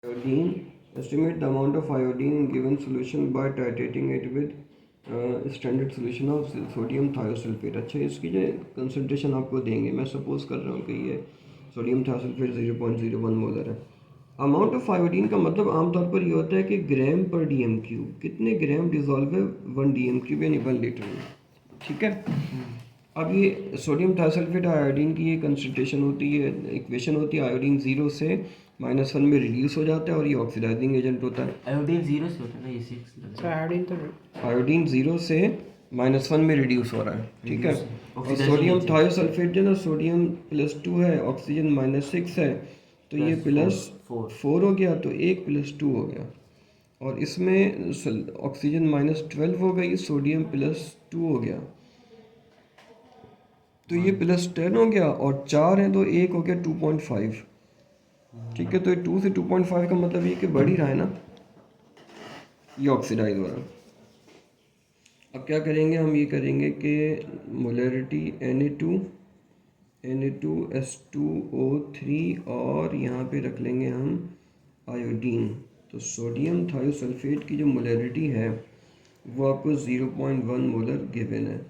Iodine. Estimate the amount of iodine in given solution by titrating it with standard solution of sodium thiosulphate. अच्छा, इसकी जो concentration आपको देंगे, मैं suppose कर रहा हूँ कि ये सोडियम थायोसल्फेट 0.01 मोलर है। अमाउंट ऑफ आयोडीन का मतलब आमतौर पर ये होता है कि ग्राम पर डी एम क्यूब, कितने ग्राम डिजॉल्व है 1 डी एम क्यूब यानी 1 लीटर में। ठीक है, अब ये सोडियम थायोसल्फेट आयोडीन की ये कंसनट्रेशन होती है, इक्वेशन होती है, आयोडीन 0 से -1 में रिड्यूस हो जाता है और ये ऑक्सीडाइजिंग एजेंट होता है। आयोडीन 0 से होता है ना, ये 6 सर आयोडीन 0 से -1 में रिड्यूस हो रहा है। ठीक है, और सोडियम थायोसल्फेट जो ना सोडियम +2 है, ऑक्सीजन -6 है, तो ये +4 हो गया, तो 1 + 2 हो गया। और इसमें ऑक्सीजन -12 हो गई, सोडियम +2 हो गया, तो ये +10 हो गया, और 4 है तो 1 हो गया 2.5। ठीक है, तो ये 2 से 2.5 का मतलब ये कि बढ़ ही रहा है ना, ये ऑक्सीडाइज हो रहा है। अब क्या करेंगे, हम ये करेंगे कि मोलरिटी Na2S2O3 और यहाँ पे रख लेंगे हम आयोडीन। तो सोडियम थायोसल्फेट की जो मोलरिटी है वो आपको 0.1 मोलर गिवन है,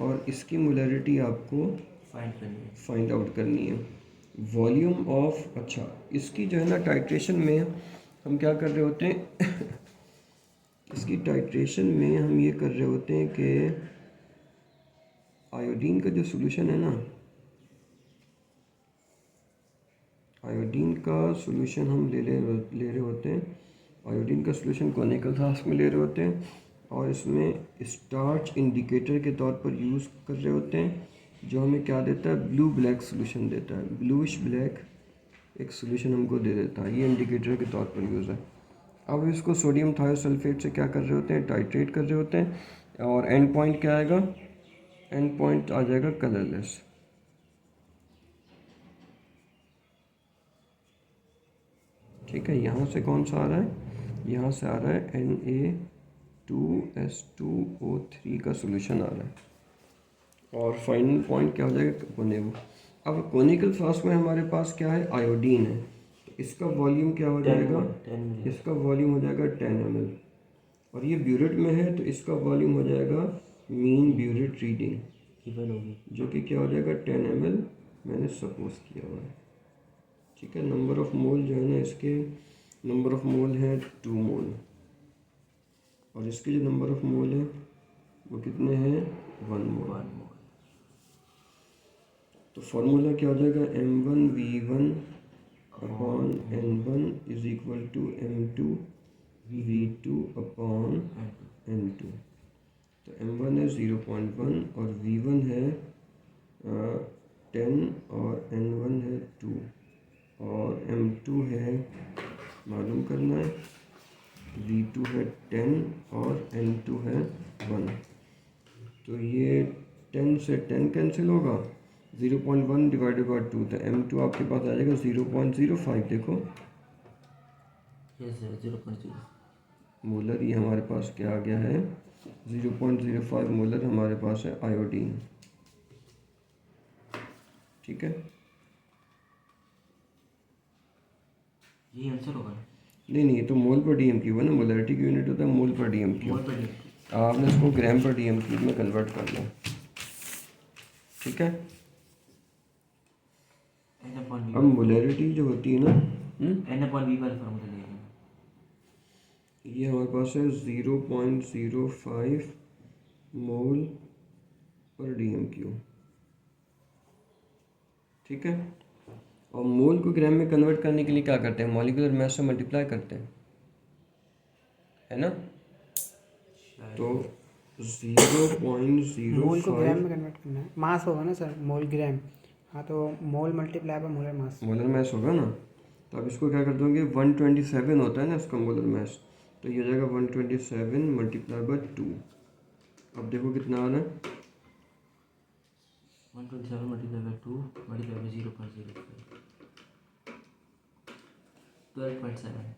और इसकी मोलरिटी आपको फाइंड आउट करनी है। वॉल्यूम ऑफ, अच्छा इसकी जो है ना टाइट्रेशन में हम क्या कर रहे होते हैं इसकी टाइट्रेशन में हम ये कर रहे होते हैं कि आयोडीन का जो सोल्यूशन है ना, आयोडीन का सोल्यूशन हम ले रहे होते हैं, आयोडीन का सोल्यूशन कोनिकल फ्लास्क में ले रहे होते हैं, और इसमें स्टार्च इंडिकेटर के तौर पर यूज़ कर रहे होते हैं, जो हमें क्या देता है, ब्लू ब्लैक सोल्यूशन देता है, ब्लूइश ब्लैक एक सोल्यूशन हमको दे देता है, ये इंडिकेटर के तौर पर यूज़ है। अब इसको सोडियम थायोसल्फेट से क्या कर रहे होते हैं, टाइट्रेट कर रहे होते हैं, और एंड पॉइंट क्या आएगा, एंड पॉइंट आ जाएगा कलरलेस। ठीक है, यहाँ से कौन सा आ रहा है, यहाँ से आ रहा है Na2S2O3 का सोल्यूशन आ रहा है, और फाइनल पॉइंट क्या हो जाएगा, कोनेवो। अब कोनिकल फ्लास्क में हमारे पास क्या है, आयोडीन है, तो इसका वॉल्यूम क्या हो जाएगा, इसका वॉल्यूम हो जाएगा 10 ml, और ये ब्यूरेट में है तो इसका वॉल्यूम हो जाएगा मीन ब्यूरेट रीडिंग, जो कि क्या हो जाएगा 10 ml, मैंने सपोज किया हुआ है। ठीक है, नंबर ऑफ मोल जो है ना, इसके नंबर ऑफ मोल है 2 मोल, और इसके जो नंबर ऑफ मोल है वो कितने हैं, 1 मोल। तो फॉर्मूला क्या हो जाएगा, M1V1/N1 is equal to M2V2/N2। तो M1 है 0.1 और V1 है 10 और N1 है 2, और M2 है मालूम करना है, V2 है 10 और N2 है 1। तो ये 10 से 10 कैंसिल होगा, 0.1 डिवाइडेड बाई 2, तो M2 आपके पास आ जाएगा 0.05। देखो मोलर, ये हमारे पास क्या आ गया है, 0.05 मोलर हमारे पास है आयोडीन। ठीक है, ये आंसर होगा। नहीं, तो मोल पर डीएम क्यूब है ना, मोलरिटी की यूनिट होता है मोल पर डीएम क्यूब, आपने इसको ग्राम पर डीएम क्यूब में कन्वर्ट कर लो। ठीक है, अब मोलरिटी जो होती है ना, ये हमारे पास है 0.05 मोल पर डीएम क्यूब। ठीक है, और मोल को ग्राम में कन्वर्ट करने के लिए क्या करते हैं, मॉलिक्यूलर मास से मल्टीप्लाई करते हैं, है ना। तो 0.05 मोल को ग्राम में कन्वर्ट करना है, मास होगा ना सर, मोल ग्राम, हाँ तो mole multiply by molar mass, molar mass होगा ना। तो अब इसको क्या कर दोगे, 127 होता है ना इसका मोलर मास, तो ये हो जाएगा 127 मल्टीप्लाई बाय 2। अब देखो कितना आ रहा है, 127 मल्टीप्लाई बाय 2 मल्टीप्लाई बाय 0.05,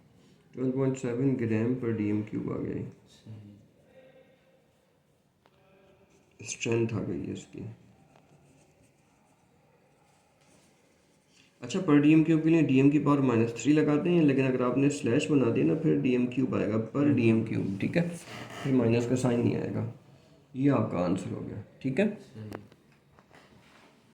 12.7 ग्राम पर डीएम क्यूब आ गई, स्ट्रेंथ आ गई है इसकी। अच्छा, पर डी एम क्यूब के लिए डी एम की पावर -3 लगाते हैं, लेकिन अगर आपने स्लैश बना दिया ना फिर डी एम क्यूब आएगा, पर डी एम क्यूब, ठीक है, फिर माइनस का साइन नहीं आएगा। ये आपका आंसर हो गया, ठीक है। सही।